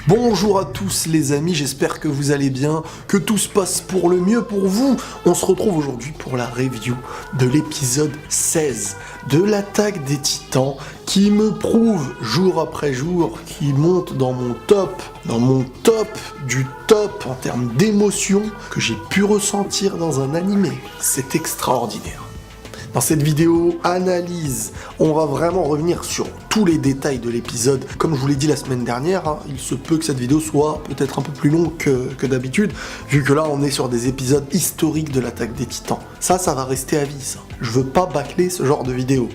Bonjour à tous les amis, j'espère que vous allez bien, que tout se passe pour le mieux pour vous. On se retrouve aujourd'hui pour la review de l'épisode 16 de l'attaque des Titans qui me prouve jour après jour, qui monte dans mon top du top en termes d'émotion que j'ai pu ressentir dans un animé. C'est extraordinaire. Dans cette vidéo analyse, on va vraiment revenir sur tous les détails de l'épisode. Comme je vous l'ai dit la semaine dernière, il se peut que cette vidéo soit peut-être un peu plus longue que d'habitude, vu que là on est sur des épisodes historiques de l'attaque des Titans. Ça va rester à vie, ça. Je veux pas bâcler ce genre de vidéo.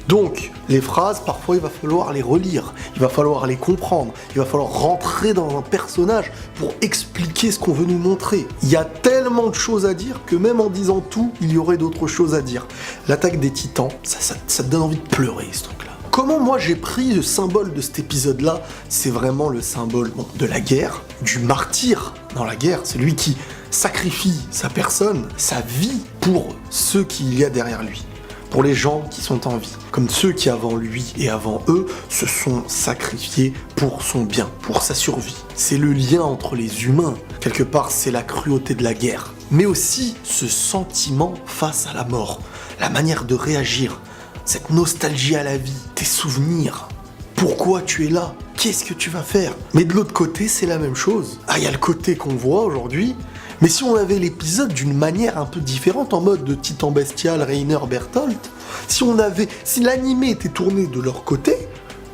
Donc, les phrases, parfois il va falloir les relire, il va falloir les comprendre, il va falloir rentrer dans un personnage pour expliquer ce qu'on veut nous montrer. Il y a tellement de choses à dire que même en disant tout, il y aurait d'autres choses à dire. L'attaque des Titans, ça te donne envie de pleurer, ce truc-là. Comment moi j'ai pris le symbole de cet épisode-là? C'est vraiment le symbole de la guerre, du martyr dans la guerre, celui qui sacrifie sa personne, sa vie pour ceux qu'il y a derrière lui. Pour les gens qui sont en vie, comme ceux qui avant lui et avant eux se sont sacrifiés pour son bien, pour sa survie. C'est le lien entre les humains, quelque part c'est la cruauté de la guerre, mais aussi ce sentiment face à la mort, la manière de réagir, cette nostalgie à la vie, tes souvenirs, pourquoi tu es là, qu'est-ce que tu vas faire. Mais de l'autre côté c'est la même chose, il y a le côté qu'on voit aujourd'hui. Mais si on avait l'épisode d'une manière un peu différente, en mode de Titan Bestial, Reiner, Bertholdt, si l'animé était tourné de leur côté,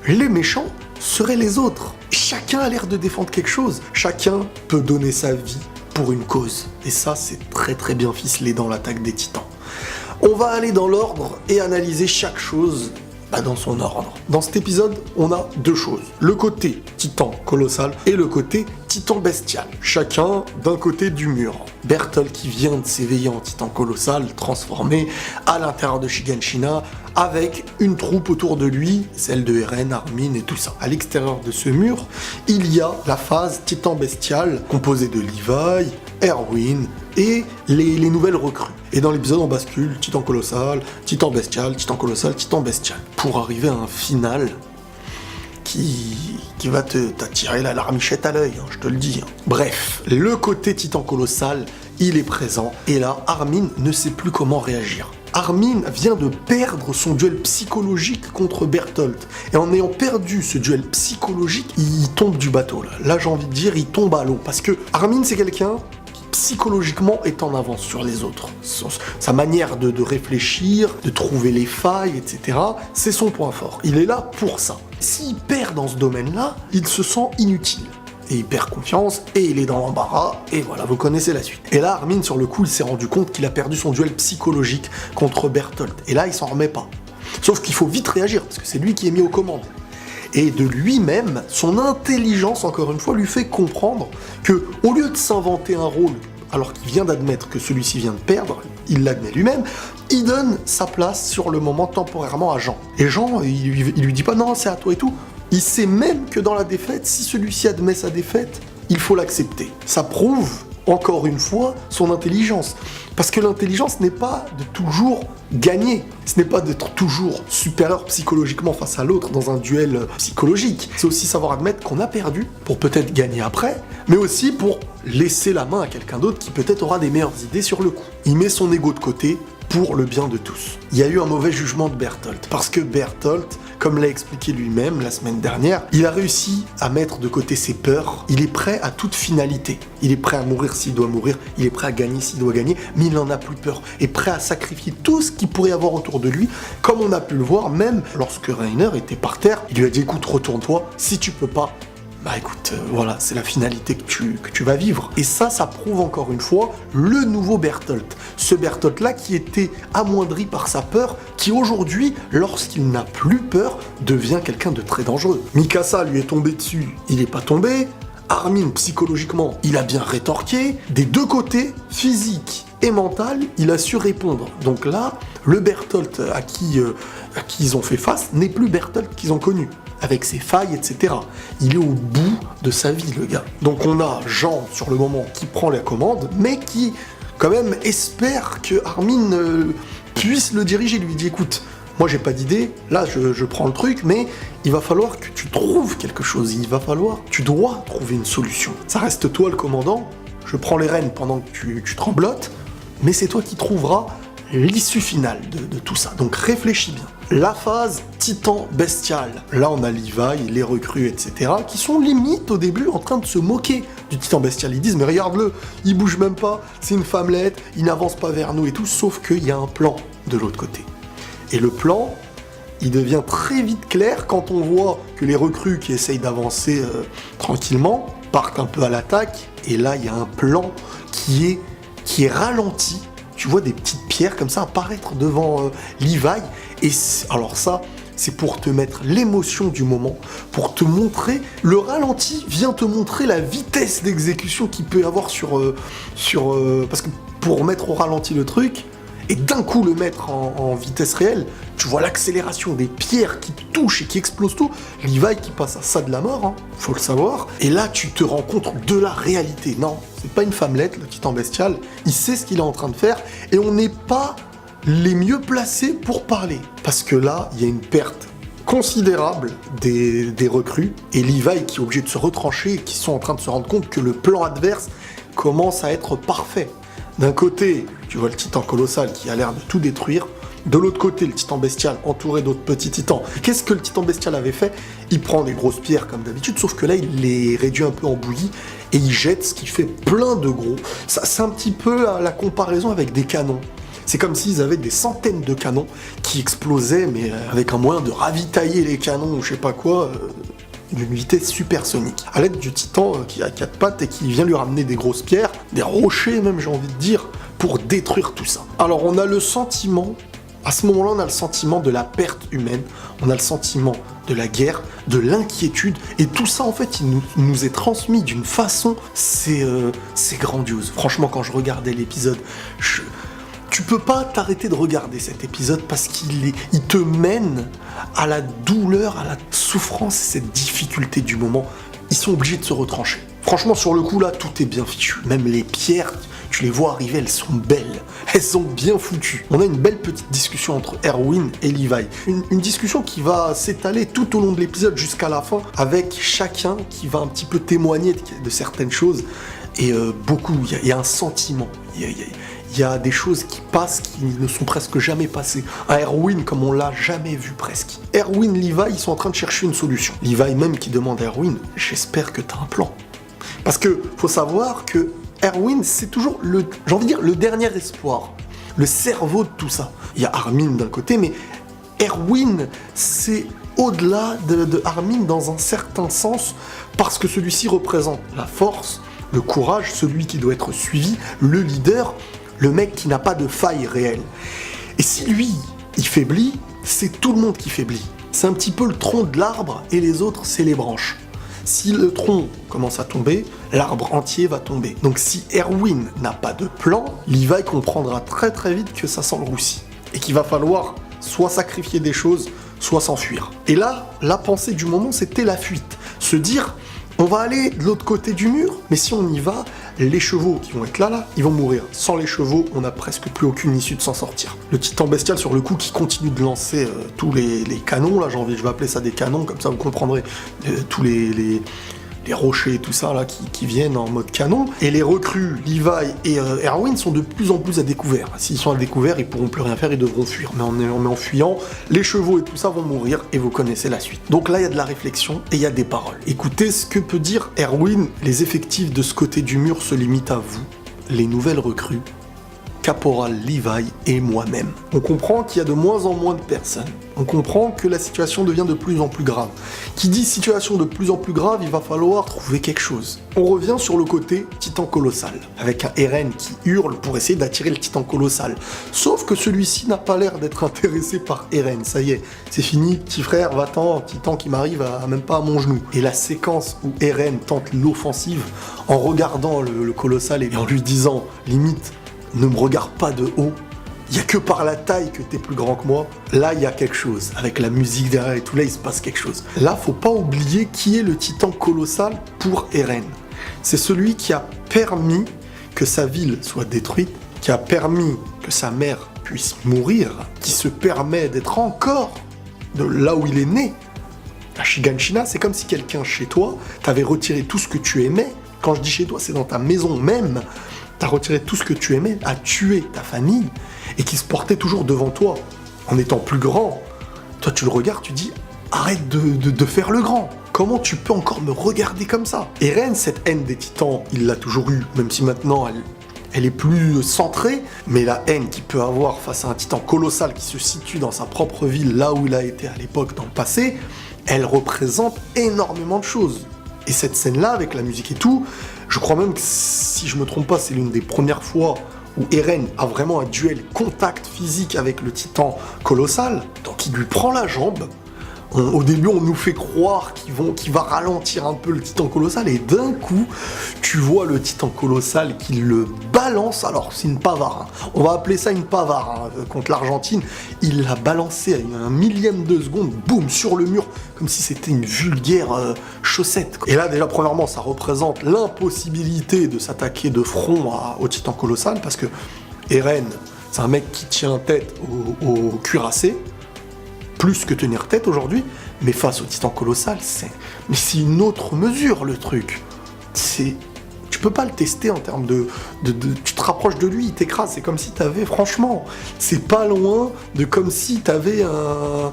les méchants seraient les autres. Chacun a l'air de défendre quelque chose. Chacun peut donner sa vie pour une cause. Et ça, c'est très très bien ficelé dans l'attaque des Titans. On va aller dans l'ordre et analyser chaque chose dans son ordre. Dans cet épisode, on a deux choses. Le côté Titan colossal et le côté Titan bestial. Chacun d'un côté du mur. Bertholdt qui vient de s'éveiller en Titan colossal, transformé à l'intérieur de Shiganshina, avec une troupe autour de lui, celle de Eren, Armin et tout ça. À l'extérieur de ce mur, il y a la phase Titan bestial, composée de Levi, Erwin et les nouvelles recrues. Et dans l'épisode, on bascule Titan colossal, Titan bestial, Titan colossal, Titan bestial. Pour arriver à un final qui va t'attirer la larmichette à l'œil, je te le dis. Bref, le côté Titan colossal, il est présent. Et là, Armin ne sait plus comment réagir. Armin vient de perdre son duel psychologique contre Bertholdt. Et en ayant perdu ce duel psychologique, il tombe du bateau. Là j'ai envie de dire, il tombe à l'eau. Parce que Armin, c'est quelqu'un qui psychologiquement est en avance sur les autres. Sa manière de réfléchir, de trouver les failles, etc., c'est son point fort. Il est là pour ça. S'il perd dans ce domaine-là, il se sent inutile. Et il perd confiance, et il est dans l'embarras, et voilà, vous connaissez la suite. Et là, Armin, sur le coup, il s'est rendu compte qu'il a perdu son duel psychologique contre Bertholdt. Et là, il s'en remet pas. Sauf qu'il faut vite réagir, parce que c'est lui qui est mis aux commandes. Et de lui-même, son intelligence, encore une fois, lui fait comprendre que, au lieu de s'inventer un rôle, alors qu'il vient d'admettre que celui-ci vient de perdre, il l'admet lui-même, il donne sa place sur le moment temporairement à Jean. Et Jean, il lui dit pas non, c'est à toi et tout. Il sait même que dans la défaite, si celui-ci admet sa défaite, il faut l'accepter. Ça prouve, encore une fois, son intelligence. Parce que l'intelligence n'est pas de toujours gagner. Ce n'est pas d'être toujours supérieur psychologiquement face à l'autre dans un duel psychologique. C'est aussi savoir admettre qu'on a perdu pour peut-être gagner après, mais aussi pour laisser la main à quelqu'un d'autre qui peut-être aura des meilleures idées sur le coup. Il met son ego de côté pour le bien de tous. Il y a eu un mauvais jugement de Bertholdt, parce que Bertholdt, comme l'a expliqué lui-même la semaine dernière, il a réussi à mettre de côté ses peurs, il est prêt à toute finalité. Il est prêt à mourir s'il doit mourir, il est prêt à gagner s'il doit gagner, mais il n'en a plus peur, et prêt à sacrifier tout ce qu'il pourrait avoir autour de lui, comme on a pu le voir même lorsque Reiner était par terre, il lui a dit écoute, retourne-toi, si tu peux pas, écoute, voilà, c'est la finalité que tu vas vivre. Et ça prouve encore une fois le nouveau Bertholdt. Ce Bertholdt-là qui était amoindri par sa peur, qui aujourd'hui, lorsqu'il n'a plus peur, devient quelqu'un de très dangereux. Mikasa lui est tombé dessus, il n'est pas tombé. Armin, psychologiquement, il a bien rétorqué. Des deux côtés, physique et mental, il a su répondre. Donc là, le Bertholdt à qui ils ont fait face n'est plus Bertholdt qu'ils ont connu, avec ses failles, etc. Il est au bout de sa vie, le gars. Donc on a Jean, sur le moment, qui prend la commande, mais qui, quand même, espère que Armin puisse le diriger. Il lui dit, écoute, moi j'ai pas d'idée, là je prends le truc, mais il va falloir que tu trouves quelque chose, tu dois trouver une solution. Ça reste toi le commandant, je prends les rênes pendant que tu tremblotes, mais c'est toi qui trouveras l'issue finale de tout ça. Donc réfléchis bien. La phase titan bestial. Là on a Levi, les recrues, etc. qui sont limite au début en train de se moquer du titan bestial. Ils disent mais regarde-le, il bouge même pas, c'est une femmelette, il n'avance pas vers nous et tout, sauf qu'il y a un plan de l'autre côté. Et le plan, il devient très vite clair quand on voit que les recrues qui essayent d'avancer tranquillement partent un peu à l'attaque, et là il y a un plan qui est ralenti. Tu vois des petites pierres comme ça apparaître devant Levi, et alors ça, c'est pour te mettre l'émotion du moment, pour te montrer, le ralenti vient te montrer la vitesse d'exécution qu'il peut y avoir parce que pour mettre au ralenti le truc, et d'un coup le mettre en vitesse réelle, tu vois l'accélération des pierres qui touchent et qui explosent tout. Levi qui passe à ça de la mort, hein, faut le savoir. Et là, tu te rends compte de la réalité. Non, c'est pas une femmelette, le titan bestial. Il sait ce qu'il est en train de faire et on n'est pas les mieux placés pour parler. Parce que là, il y a une perte considérable des recrues et Levi qui est obligé de se retrancher et qui sont en train de se rendre compte que le plan adverse commence à être parfait. D'un côté, tu vois le titan colossal qui a l'air de tout détruire. De l'autre côté, le titan bestial entouré d'autres petits titans. Qu'est-ce que le titan bestial avait fait? Il prend des grosses pierres comme d'habitude, sauf que là, il les réduit un peu en bouillie et il jette ce qui fait plein de gros. Ça, c'est un petit peu la comparaison avec des canons. C'est comme s'ils avaient des centaines de canons qui explosaient, mais avec un moyen de ravitailler les canons ou je sais pas quoi, d'une vitesse supersonique. À l'aide du titan qui a 4 pattes et qui vient lui ramener des grosses pierres, des rochers même j'ai envie de dire, pour détruire tout ça. Alors on a le sentiment, à ce moment-là on a le sentiment de la perte humaine, on a le sentiment de la guerre, de l'inquiétude, et tout ça en fait il nous est transmis d'une façon, c'est grandiose. Franchement quand je regardais l'épisode, tu peux pas t'arrêter de regarder cet épisode parce qu'il te mène à la douleur, à la souffrance et cette difficulté du moment. Ils sont obligés de se retrancher. Franchement, sur le coup, là, tout est bien fichu. Même les pierres, tu les vois arriver, elles sont belles. Elles sont bien foutues. On a une belle petite discussion entre Erwin et Levi. Une discussion qui va s'étaler tout au long de l'épisode jusqu'à la fin, avec chacun qui va un petit peu témoigner de certaines choses. Et il y a un sentiment. Il y a des choses qui passent qui ne sont presque jamais passées. Un Erwin comme on l'a jamais vu presque. Erwin, Levi, ils sont en train de chercher une solution. Levi même qui demande à Erwin, j'espère que t'as un plan. Parce que faut savoir que Erwin, c'est toujours j'ai envie de dire, le dernier espoir. Le cerveau de tout ça. Il y a Armin d'un côté, mais Erwin, c'est au-delà de Armin dans un certain sens, parce que celui-ci représente la force, le courage, celui qui doit être suivi, le leader, le mec qui n'a pas de faille réelle. Et si lui, il faiblit, c'est tout le monde qui faiblit. C'est un petit peu le tronc de l'arbre et les autres, c'est les branches. Si le tronc commence à tomber, l'arbre entier va tomber. Donc si Erwin n'a pas de plan, Levi comprendra très très vite que ça sent le roussi. Et qu'il va falloir soit sacrifier des choses, soit s'enfuir. Et là, la pensée du moment, c'était la fuite. Se dire, on va aller de l'autre côté du mur, mais si on y va, les chevaux qui vont être là, ils vont mourir. Sans les chevaux, on n'a presque plus aucune issue de s'en sortir. Le titan bestial, sur le coup, qui continue de lancer tous les canons, là, je vais appeler ça des canons, comme ça vous comprendrez, tous les rochers et tout ça, là, qui viennent en mode canon. Et les recrues, Levi et Erwin, sont de plus en plus à découvert. S'ils sont à découvert, ils pourront plus rien faire, ils devront fuir. Mais en fuyant, les chevaux et tout ça vont mourir, et vous connaissez la suite. Donc là, il y a de la réflexion, et il y a des paroles. Écoutez ce que peut dire Erwin. Les effectifs de ce côté du mur se limitent à vous, les nouvelles recrues, Caporal Levi et moi-même. On comprend qu'il y a de moins en moins de personnes. On comprend que la situation devient de plus en plus grave. Qui dit situation de plus en plus grave, il va falloir trouver quelque chose. On revient sur le côté titan colossal, avec un Eren qui hurle pour essayer d'attirer le titan colossal. Sauf que celui-ci n'a pas l'air d'être intéressé par Eren. Ça y est, c'est fini, petit frère, va-t'en, titan qui m'arrive même pas à mon genou. Et la séquence où Eren tente l'offensive en regardant le colossal et en lui disant, limite, ne me regarde pas de haut, il n'y a que par la taille que t'es plus grand que moi. Là, il y a quelque chose. Avec la musique derrière et tout, là, il se passe quelque chose. Là, faut pas oublier qui est le titan colossal pour Eren. C'est celui qui a permis que sa ville soit détruite qui a permis que sa mère puisse mourir, qui se permet d'être encore de là où il est né, à Shiganshina, c'est comme si quelqu'un chez toi t'avait retiré tout ce que tu aimais. Quand je dis chez toi, c'est dans ta maison même. T'as retiré tout ce que tu aimais, a tué ta famille, et qui se portait toujours devant toi, en étant plus grand. Toi, tu le regardes, tu dis, arrête de faire le grand. Comment tu peux encore me regarder comme ça? Eren, cette haine des titans, il l'a toujours eue, même si maintenant elle est plus centrée, mais la haine qu'il peut avoir face à un titan colossal qui se situe dans sa propre ville, là où il a été à l'époque dans le passé, elle représente énormément de choses. Et cette scène-là, avec la musique et tout, je crois même que, si je me trompe pas, c'est l'une des premières fois où Eren a vraiment un duel contact physique avec le titan colossal, donc il lui prend la jambe. Au début, on nous fait croire qu'il va ralentir un peu le titan colossal, et d'un coup, tu vois le titan colossal qui le balance. Alors, c'est une pavare, hein. On va appeler ça une pavare, hein. Contre l'Argentine, il l'a balancé à un millième de seconde, boum, sur le mur, comme si c'était une vulgaire chaussette. Et là, déjà, premièrement, ça représente l'impossibilité de s'attaquer de front au titan colossal, parce que Eren, c'est un mec qui tient tête au cuirassé, plus que tenir tête aujourd'hui, mais face au titan colossal, c'est une autre mesure, le truc. Tu peux pas le tester en termes tu te rapproches de lui, il t'écrase, c'est comme si t'avais, franchement, c'est pas loin de comme si t'avais un...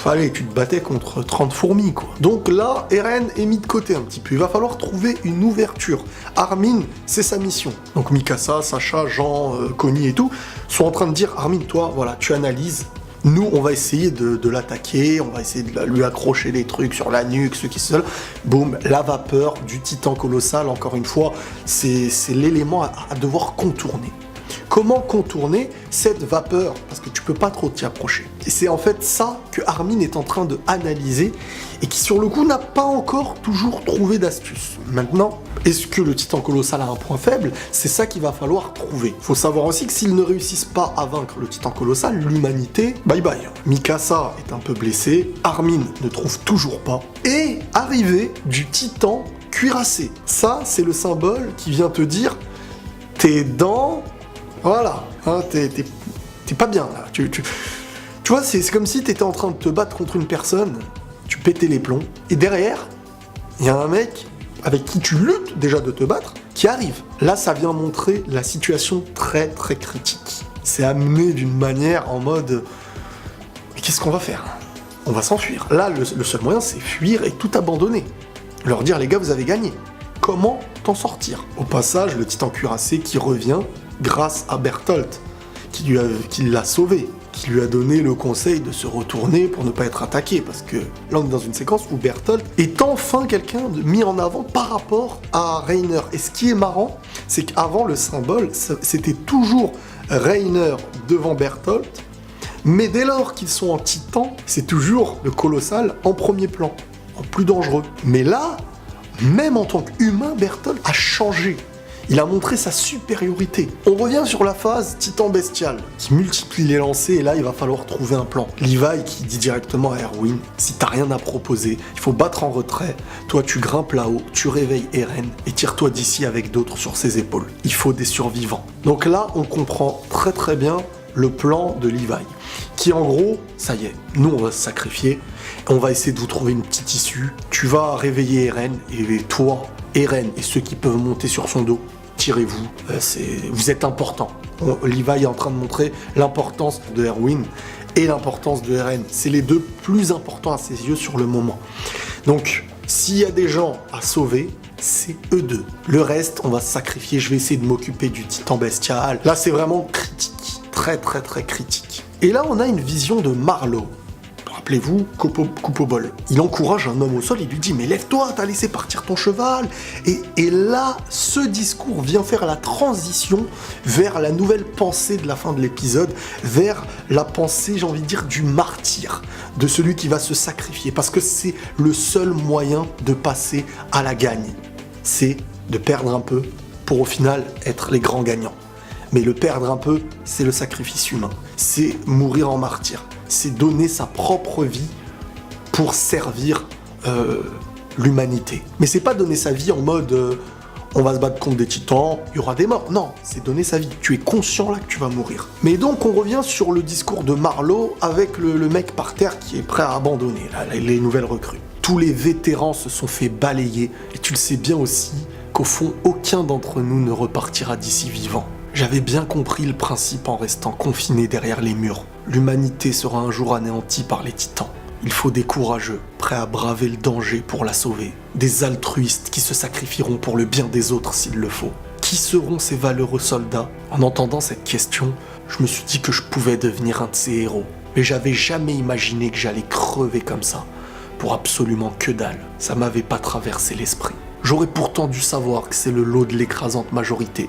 Allez, tu te battais contre 30 fourmis, quoi. Donc là, Eren est mis de côté un petit peu. Il va falloir trouver une ouverture. Armin, c'est sa mission. Donc Mikasa, Sacha, Jean, Connie et tout sont en train de dire, Armin, toi, voilà, tu analyses. Nous, on va essayer de l'attaquer, on va essayer de lui accrocher des trucs sur la nuque, ce qui se... Boum, la vapeur du titan colossal, encore une fois, c'est l'élément à devoir contourner. Comment contourner cette vapeur? Parce que tu peux pas trop t'y approcher. Et c'est en fait ça que Armin est en train de analyser et qui sur le coup n'a pas encore toujours trouvé d'astuce. Maintenant, est-ce que le titan colossal a un point faible? C'est ça qu'il va falloir trouver. Faut savoir aussi que s'ils ne réussissent pas à vaincre le titan colossal, l'humanité, bye bye. Mikasa est un peu blessé, Armin ne trouve toujours pas, et arrivée du titan cuirassé. Ça, c'est le symbole qui vient te dire, t'es dans... Voilà, hein, t'es pas bien là. Tu vois, c'est comme si t'étais en train de te battre contre une personne, tu pétais les plombs, et derrière, il y a un mec avec qui tu luttes déjà de te battre, qui arrive. Là, ça vient montrer la situation très très critique. C'est amené d'une manière en mode, mais qu'est-ce qu'on va faire? On va s'enfuir. Là, le seul moyen, c'est fuir et tout abandonner. Leur dire, les gars, vous avez gagné. Comment t'en sortir? Au passage, le titan cuirassé qui revient grâce à Bertholdt, qui l'a sauvé, qui lui a donné le conseil de se retourner pour ne pas être attaqué, parce que là on est dans une séquence où Bertholdt est enfin quelqu'un de mis en avant par rapport à Reiner. Et ce qui est marrant, c'est qu'avant le symbole, c'était toujours Reiner devant Bertholdt, mais dès lors qu'ils sont en titan, c'est toujours le colossal en premier plan, en plus dangereux. Mais là, même en tant qu'humain, Bertholdt a changé. Il a montré sa supériorité. On revient sur la phase titan bestial, qui multiplie les lancers, et là il va falloir trouver un plan. Levi qui dit directement à Erwin, si t'as rien à proposer, il faut battre en retrait, toi tu grimpes là-haut, tu réveilles Eren, et tire-toi d'ici avec d'autres sur ses épaules. Il faut des survivants. Donc là on comprend très très bien le plan de Levi, qui en gros, ça y est, nous on va se sacrifier, on va essayer de vous trouver une petite issue, tu vas réveiller Eren, et toi, Eren et ceux qui peuvent monter sur son dos, tirez-vous, vous êtes important. Levi est en train de montrer l'importance de Erwin et l'importance de Eren. C'est les deux plus importants à ses yeux sur le moment. Donc, s'il y a des gens à sauver, c'est eux deux. Le reste, on va se sacrifier. Je vais essayer de m'occuper du titan bestial. Là, c'est vraiment critique. Très, très, très critique. Et là, on a une vision de Marlowe. Rappelez-vous, coupe au bol. Il encourage un homme au sol, il lui dit « Mais lève-toi, t'as laissé partir ton cheval !» Et là, ce discours vient faire la transition vers la nouvelle pensée de la fin de l'épisode, vers la pensée, j'ai envie de dire, du martyr, de celui qui va se sacrifier, parce que c'est le seul moyen de passer à la gagne. C'est de perdre un peu pour au final être les grands gagnants. Mais le perdre un peu, c'est le sacrifice humain. C'est mourir en martyr. C'est donner sa propre vie pour servir l'humanité. Mais c'est pas donner sa vie en mode on va se battre contre des titans, il y aura des morts. Non, c'est donner sa vie. Tu es conscient là que tu vas mourir. Mais donc on revient sur le discours de Marlowe avec le mec par terre qui est prêt à abandonner, là, les nouvelles recrues. Tous les vétérans se sont fait balayer, et tu le sais bien aussi qu'au fond, aucun d'entre nous ne repartira d'ici vivant. J'avais bien compris le principe en restant confiné derrière les murs. L'humanité sera un jour anéantie par les titans. Il faut des courageux, prêts à braver le danger pour la sauver. Des altruistes qui se sacrifieront pour le bien des autres s'il le faut. Qui seront ces valeureux soldats? En entendant cette question, je me suis dit que je pouvais devenir un de ces héros. Mais j'avais jamais imaginé que j'allais crever comme ça. Pour absolument que dalle. Ça m'avait pas traversé l'esprit. J'aurais pourtant dû savoir que c'est le lot de l'écrasante majorité.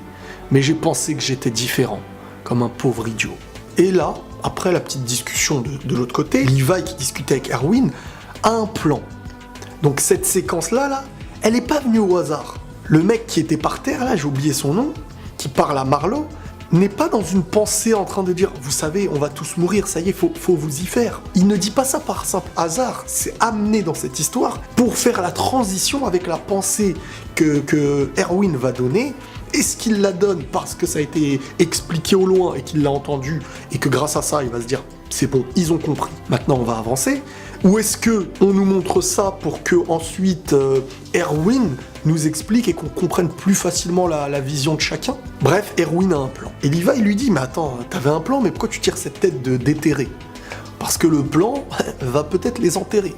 Mais j'ai pensé que j'étais différent, comme un pauvre idiot. Et là, après la petite discussion de l'autre côté, Levi qui discutait avec Erwin a un plan. Donc cette séquence-là, elle n'est pas venue au hasard. Le mec qui était par terre, là, j'ai oublié son nom, qui parle à Marlowe, n'est pas dans une pensée en train de dire « Vous savez, on va tous mourir, ça y est, faut vous y faire ». Il ne dit pas ça par simple hasard, c'est amené dans cette histoire pour faire la transition avec la pensée que Erwin va donner. Est-ce qu'il la donne parce que ça a été expliqué au loin et qu'il l'a entendu et que grâce à ça, il va se dire « C'est bon, ils ont compris, maintenant on va avancer ». Ou est-ce que on nous montre ça pour que ensuite Erwin nous explique et qu'on comprenne plus facilement la vision de chacun? Bref, Erwin a un plan. Et Levi, il lui dit, mais attends, t'avais un plan, mais pourquoi tu tires cette tête de déterré? Parce que le plan va peut-être les enterrer.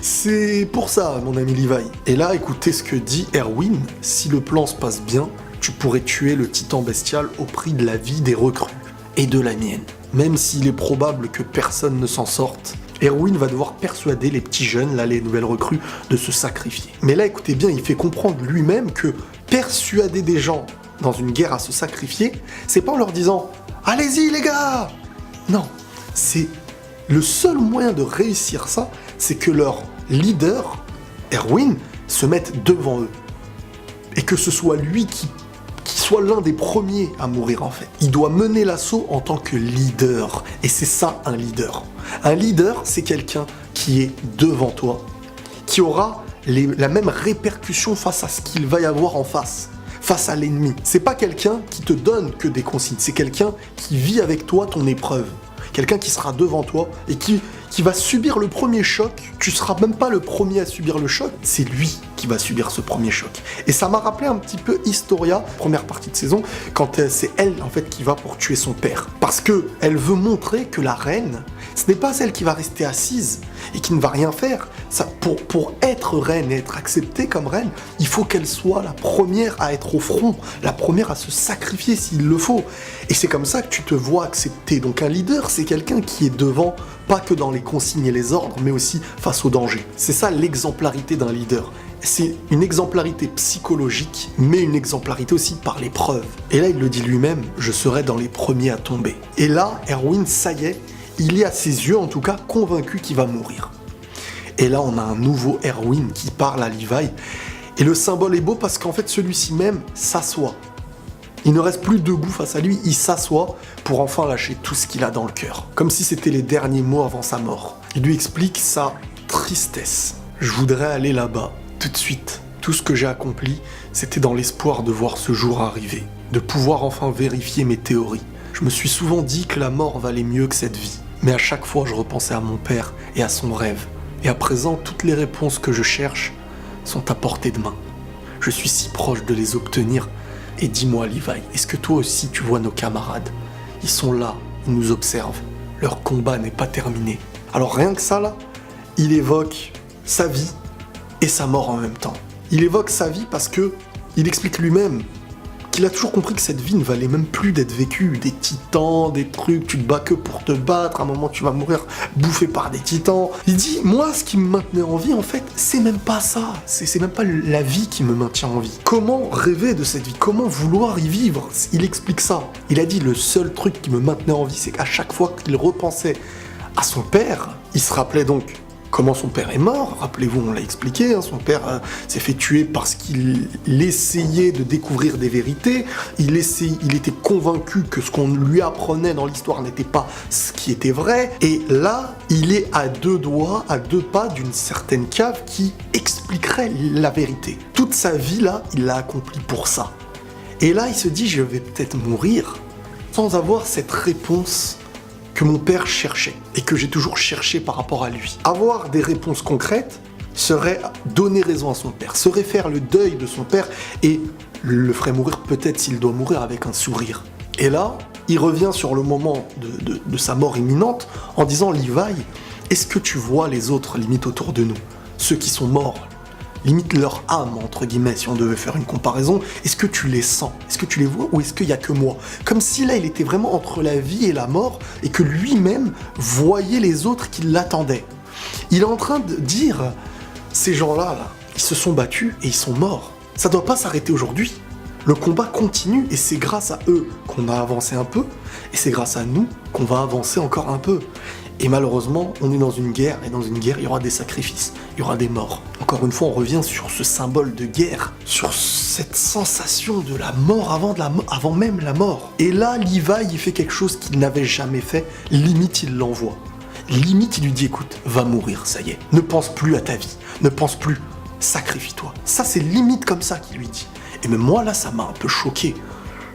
C'est pour ça, mon ami Levi. Et là, écoutez ce que dit Erwin. Si le plan se passe bien, tu pourrais tuer le titan bestial au prix de la vie des recrues. Et de la mienne. Même s'il est probable que personne ne s'en sorte, Erwin va devoir persuader les petits jeunes, là les nouvelles recrues, de se sacrifier. Mais là, écoutez bien, il fait comprendre lui-même que persuader des gens dans une guerre à se sacrifier, c'est pas en leur disant « Allez-y les gars !» Non, c'est le seul moyen de réussir ça, c'est que leur leader, Erwin, se mette devant eux. Et que ce soit lui qui soit l'un des premiers à mourir en fait. Il doit mener l'assaut en tant que leader. Et c'est ça un leader. Un leader, c'est quelqu'un qui est devant toi, qui aura la même répercussion face à ce qu'il va y avoir en face à l'ennemi. C'est pas quelqu'un qui te donne que des consignes, c'est quelqu'un qui vit avec toi ton épreuve. Quelqu'un qui sera devant toi et qui va subir le premier choc. Tu seras même pas le premier à subir le choc, c'est lui qui va subir ce premier choc. Et ça m'a rappelé un petit peu Historia, première partie de saison, quand c'est elle en fait qui va pour tuer son père. Parce que elle veut montrer que la reine, ce n'est pas celle qui va rester assise et qui ne va rien faire. Ça, pour être reine et être acceptée comme reine, il faut qu'elle soit la première à être au front, la première à se sacrifier s'il le faut. Et c'est comme ça que tu te vois accepter. Donc un leader, c'est quelqu'un qui est devant, pas que dans les consignes et les ordres, mais aussi face au danger. C'est ça l'exemplarité d'un leader. C'est une exemplarité psychologique, mais une exemplarité aussi par l'épreuve. Et là, il le dit lui-même, je serai dans les premiers à tomber. Et là, Erwin, ça y est, il est à ses yeux, en tout cas, convaincu qu'il va mourir. Et là, on a un nouveau Erwin qui parle à Levi. Et le symbole est beau parce qu'en fait, celui-ci même s'assoit. Il ne reste plus debout face à lui, il s'assoit pour enfin lâcher tout ce qu'il a dans le cœur. Comme si c'était les derniers mots avant sa mort. Il lui explique sa tristesse. Je voudrais aller là-bas, tout de suite. Tout ce que j'ai accompli, c'était dans l'espoir de voir ce jour arriver. De pouvoir enfin vérifier mes théories. Je me suis souvent dit que la mort valait mieux que cette vie. Mais à chaque fois, je repensais à mon père et à son rêve. Et à présent, toutes les réponses que je cherche sont à portée de main. Je suis si proche de les obtenir. Et dis-moi, Levi, est-ce que toi aussi tu vois nos camarades? Ils sont là, ils nous observent. Leur combat n'est pas terminé. Alors rien que ça là, il évoque sa vie et sa mort en même temps. Il évoque sa vie parce que il explique lui-même qu'il a toujours compris que cette vie ne valait même plus d'être vécue. Des titans, des trucs, tu te bats que pour te battre, à un moment tu vas mourir bouffé par des titans. Il dit, moi ce qui me maintenait en vie en fait, c'est même pas ça, c'est même pas la vie qui me maintient en vie. Comment rêver de cette vie? Comment vouloir y vivre? Il explique ça. Il a dit, le seul truc qui me maintenait en vie, c'est qu'à chaque fois qu'il repensait à son père, il se rappelait donc comment son père est mort. Rappelez-vous, on l'a expliqué, hein, son père s'est fait tuer parce qu'il essayait de découvrir des vérités, il était convaincu que ce qu'on lui apprenait dans l'histoire n'était pas ce qui était vrai, et là, il est à deux doigts, à deux pas d'une certaine cave qui expliquerait la vérité. Toute sa vie, là, il l'a accompli pour ça. Et là, il se dit, je vais peut-être mourir sans avoir cette réponse que mon père cherchait et que j'ai toujours cherché par rapport à lui. Avoir des réponses concrètes serait donner raison à son père, serait faire le deuil de son père et le ferait mourir peut-être s'il doit mourir avec un sourire. Et là, il revient sur le moment de sa mort imminente en disant « Levi, est-ce que tu vois les autres limites autour de nous, ceux qui sont morts ?» Limite leur âme, entre guillemets, si on devait faire une comparaison, est-ce que tu les sens? Est-ce que tu les vois ou est-ce qu'il n'y a que moi? Comme si là, il était vraiment entre la vie et la mort et que lui-même voyait les autres qui l'attendaient. Il est en train de dire, ces gens-là, là, ils se sont battus et ils sont morts. Ça ne doit pas s'arrêter aujourd'hui. Le combat continue et c'est grâce à eux qu'on a avancé un peu et c'est grâce à nous qu'on va avancer encore un peu. Et malheureusement, on est dans une guerre, et dans une guerre, il y aura des sacrifices, il y aura des morts. Encore une fois, on revient sur ce symbole de guerre, sur cette sensation de la mort avant même la mort. Et là, Levi, il fait quelque chose qu'il n'avait jamais fait, limite il l'envoie. Limite, il lui dit, écoute, va mourir, ça y est. Ne pense plus à ta vie, ne pense plus, sacrifie-toi. Ça, c'est limite comme ça qu'il lui dit. Et même moi, là, ça m'a un peu choqué.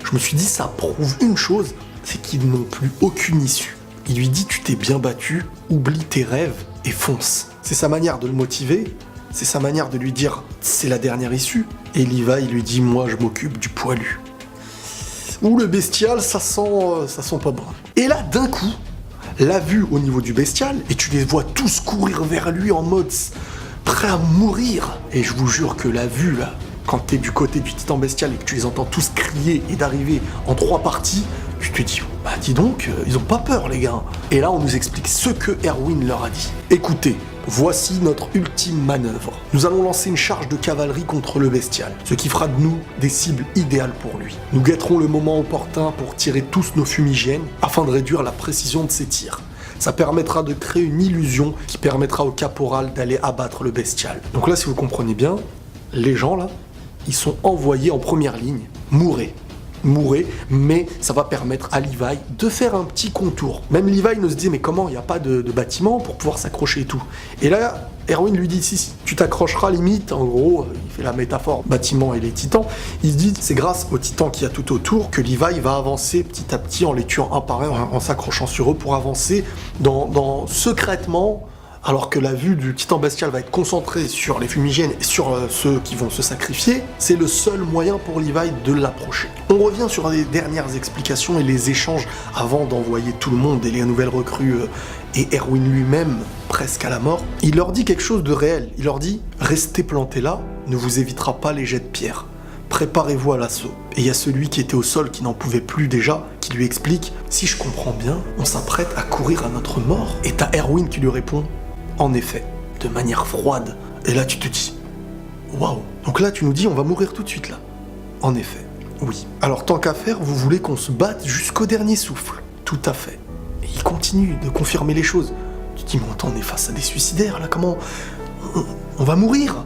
Je me suis dit, ça prouve une chose, c'est qu'ils n'ont plus aucune issue. Il lui dit, tu t'es bien battu, oublie tes rêves et fonce. C'est sa manière de le motiver, c'est sa manière de lui dire, c'est la dernière issue. Et Levi, il lui dit, moi je m'occupe du poilu. Ou le bestial, ça sent pas bon. Et là, d'un coup, la vue au niveau du bestial, et tu les vois tous courir vers lui en mode prêt à mourir. Et je vous jure que la vue, là, quand t'es du côté du titan bestial et que tu les entends tous crier et d'arriver en 3 parties, tu te dis, bah dis donc, ils ont pas peur les gars. Et là on nous explique ce que Erwin leur a dit. Écoutez, voici notre ultime manœuvre. Nous allons lancer une charge de cavalerie contre le bestial, ce qui fera de nous des cibles idéales pour lui. Nous guetterons le moment opportun pour tirer tous nos fumigènes afin de réduire la précision de ses tirs. Ça permettra de créer une illusion qui permettra au caporal d'aller abattre le bestial. Donc là si vous comprenez bien, les gens là, ils sont envoyés en première ligne, mourrez, mais ça va permettre à Levi de faire un petit contour. Même Levi nous se dit, mais comment, il n'y a pas de bâtiment pour pouvoir s'accrocher et tout. Et là, Erwin lui dit, si, tu t'accrocheras limite, en gros, il fait la métaphore bâtiment et les titans, il dit, c'est grâce aux titans qu'il y a tout autour que Levi va avancer petit à petit en les tuant un par un, en s'accrochant sur eux pour avancer secrètement, alors que la vue du titan bestial va être concentrée sur les fumigènes et sur ceux qui vont se sacrifier, c'est le seul moyen pour Levi de l'approcher. On revient sur les dernières explications et les échanges avant d'envoyer tout le monde et les nouvelles recrues et Erwin lui-même presque à la mort. Il leur dit quelque chose de réel. Il leur dit « Restez plantés là, ne vous évitera pas les jets de pierre. Préparez-vous à l'assaut. » Et il y a celui qui était au sol qui n'en pouvait plus déjà, qui lui explique « Si je comprends bien, on s'apprête à courir à notre mort. » Et t'as Erwin qui lui répond « En effet, de manière froide. » Et là tu te dis, waouh. Donc là tu nous dis on va mourir tout de suite là. En effet, oui. Alors tant qu'à faire, vous voulez qu'on se batte jusqu'au dernier souffle. Tout à fait. Et il continue de confirmer les choses. Tu te dis mais attends, on est face à des suicidaires là, comment on va mourir?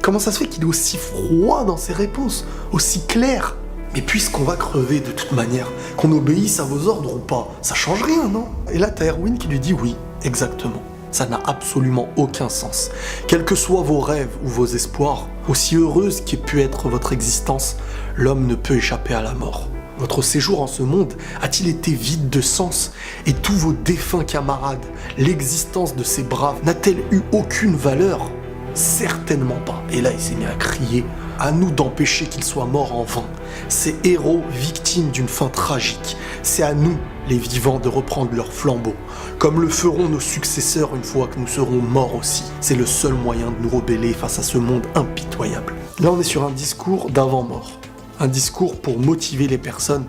Comment ça se fait qu'il est aussi froid dans ses réponses, aussi clair? Mais puisqu'on va crever de toute manière, qu'on obéisse à vos ordres ou pas, ça change rien, non? Et là t'as Erwin qui lui dit oui, exactement. Ça n'a absolument aucun sens. Quels que soient vos rêves ou vos espoirs, aussi heureuse qu'ait pu être votre existence, l'homme ne peut échapper à la mort. Votre séjour en ce monde a-t-il été vide de sens? Et tous vos défunts camarades, l'existence de ces braves n'a-t-elle eu aucune valeur? Certainement pas. Et là, il s'est mis à crier. À nous d'empêcher qu'ils soient morts en vain. Ces héros victimes d'une fin tragique. C'est à nous, les vivants, de reprendre leur flambeau. Comme le feront nos successeurs une fois que nous serons morts aussi. C'est le seul moyen de nous rebeller face à ce monde impitoyable. Là, on est sur un discours d'avant-mort. Un discours pour motiver les personnes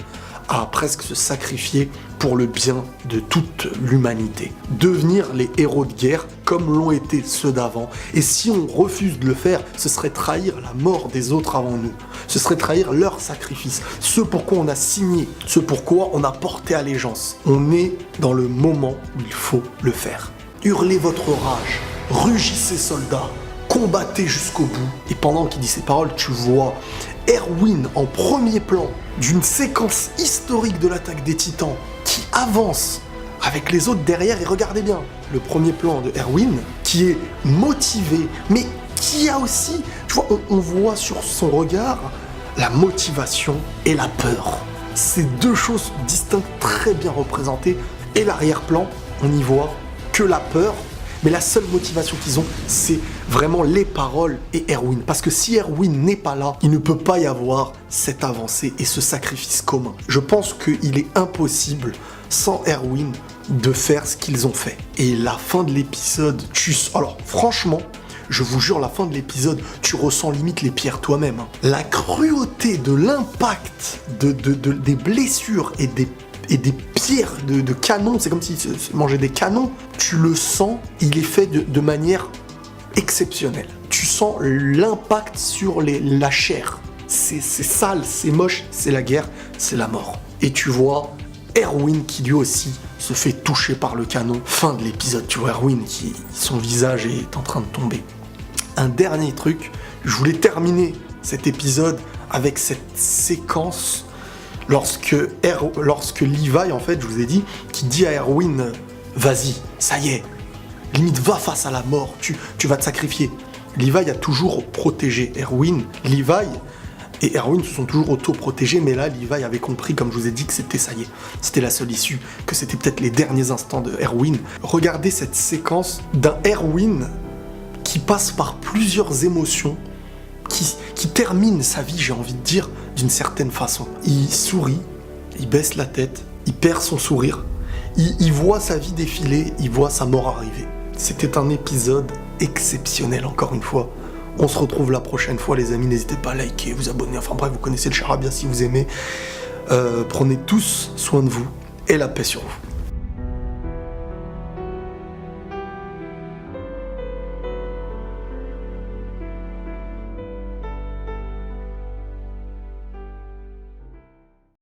à presque se sacrifier pour le bien de toute l'humanité. Devenir les héros de guerre comme l'ont été ceux d'avant. Et si on refuse de le faire, ce serait trahir la mort des autres avant nous. Ce serait trahir leur sacrifice. Ce pourquoi on a signé, ce pourquoi on a porté allégeance. On est dans le moment où il faut le faire. Hurlez votre rage. rugissent ses soldats, combattez jusqu'au bout. Et pendant qu'il dit ces paroles, tu vois Erwin en premier plan d'une séquence historique de l'attaque des Titans qui avance avec les autres derrière. Et regardez bien, le premier plan de Erwin qui est motivé, mais qui a aussi, tu vois, on voit sur son regard la motivation et la peur. Ces deux choses distinctes, très bien représentées. Et l'arrière-plan, on n'y voit que la peur. Mais la seule motivation qu'ils ont, c'est vraiment les paroles et Erwin. Parce que si Erwin n'est pas là, il ne peut pas y avoir cette avancée et ce sacrifice commun. Je pense qu'il est impossible, sans Erwin, de faire ce qu'ils ont fait. Et la fin de l'épisode, alors franchement, je vous jure, la fin de l'épisode, tu ressens limite les pierres toi-même. La cruauté de l'impact des blessures et des pierres de canon, c'est comme s'il se mangeait des canons, tu le sens, il est fait de manière exceptionnelle. Tu sens l'impact sur la chair. C'est sale, c'est moche, c'est la guerre, c'est la mort. Et tu vois Erwin qui lui aussi se fait toucher par le canon. Fin de l'épisode, tu vois Erwin qui, son visage est en train de tomber. Un dernier truc, je voulais terminer cet épisode avec cette séquence lorsque Levi, en fait, je vous ai dit, qui dit à Erwin, vas-y, ça y est, limite va face à la mort, tu vas te sacrifier. Levi a toujours protégé Erwin. Levi et Erwin se sont toujours auto-protégés, mais là, Levi avait compris, comme je vous ai dit, que c'était ça y est, c'était la seule issue, que c'était peut-être les derniers instants de Erwin. Regardez cette séquence d'un Erwin qui passe par plusieurs émotions, qui termine sa vie, j'ai envie de dire, d'une certaine façon. Il sourit, il baisse la tête, il perd son sourire, il voit sa vie défiler, il voit sa mort arriver. C'était un épisode exceptionnel, encore une fois. On se retrouve la prochaine fois, les amis. N'hésitez pas à liker, vous abonner. Enfin bref, vous connaissez le charabia si vous aimez. Prenez tous soin de vous et la paix sur vous.